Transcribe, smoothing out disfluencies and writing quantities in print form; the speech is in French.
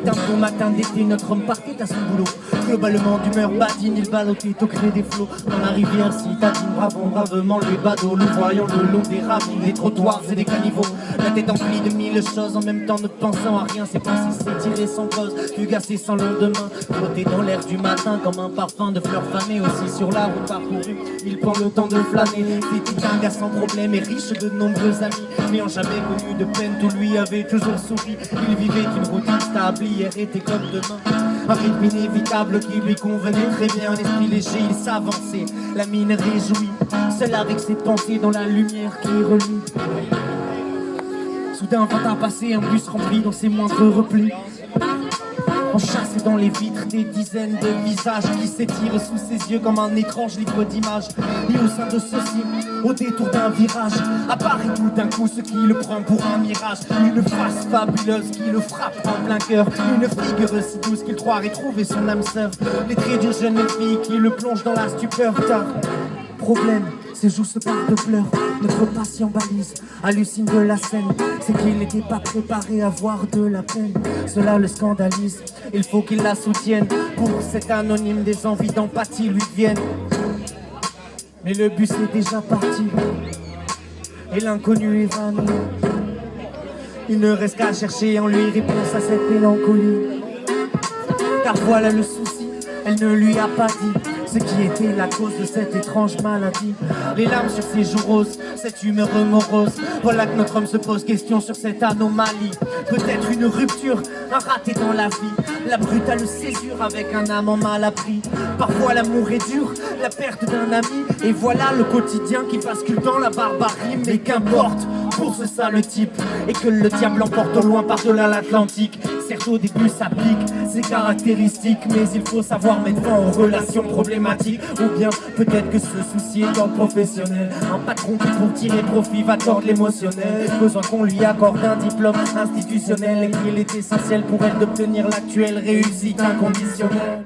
C'était un beau matin d'été, notre homme partait à son boulot. Globalement d'humeur badine, il ballottait au creux des flots. Dans la rivière citadine, bravement les badauds, le voyant le long des ravines, des trottoirs et des caniveaux. La tête emplie de mille choses, en même temps ne pensant à rien. Ses pensées s'étiraient sans cause, fugacées sans lendemain. Flottait dans l'air du matin comme un parfum de fleurs fanées. Aussi sur la route parcourue, il prend le temps de flâner. C'était un gars sans problème et riche de nombreux amis, n'ayant jamais connu de peine, tout lui avait toujours souri. Il vivait une routine stable, hier était comme demain. Un rythme inévitable qui lui convenait très bien. Un esprit léger, il s'avançait, la mine réjouie, seul avec ses pensées dans la lumière qui reluit. Soudain vint à passer un bus rempli dans ses moindres replis. On chasse dans les vitres des dizaines de visages qui s'étirent sous ses yeux comme un étrange livre d'images. Et au sein de ceux-ci, au détour d'un virage, apparaît tout d'un coup ce qui le prend pour un mirage. Une face fabuleuse qui le frappe en plein cœur. Une figure si douce qu'il croirait trouver son âme sœur. Les traits d'une jeune fille qui le plonge dans la stupeur. Car, problème, ses joues se partent de pleurs. Notre patient balise, hallucine de la scène. C'est qu'il n'était pas préparé à voir de la peine. Cela le scandalise, il faut qu'il la soutienne. Pour cet anonyme, des envies d'empathie lui viennent. Mais le bus est déjà parti et l'inconnu évanoui. Il ne reste qu'à chercher en lui réponse à cette mélancolie. Car voilà le souci, elle ne lui a pas dit ce qui était la cause de cette étrange maladie. Les larmes sur ses joues roses, cette humeur morose. Voilà que notre homme se pose question sur cette anomalie. Peut-être une rupture, un raté dans la vie, la brutale césure avec un amant mal appris. Parfois l'amour est dur, la perte d'un ami. Et voilà le quotidien qui bascule dans la barbarie. Mais qu'importe pour ce sale type, et que le diable emporte au loin par-delà l'Atlantique. Certes au début ça pique, c'est caractéristique, mais il faut savoir mettre fin aux relations problématiques. Ou bien peut-être que ce souci est dans le professionnel. Un patron qui pour tirer profit va tordre l'émotionnel. Besoin qu'on lui accorde un diplôme institutionnel, et qu'il est essentiel pour elle d'obtenir l'actuelle réussite inconditionnelle.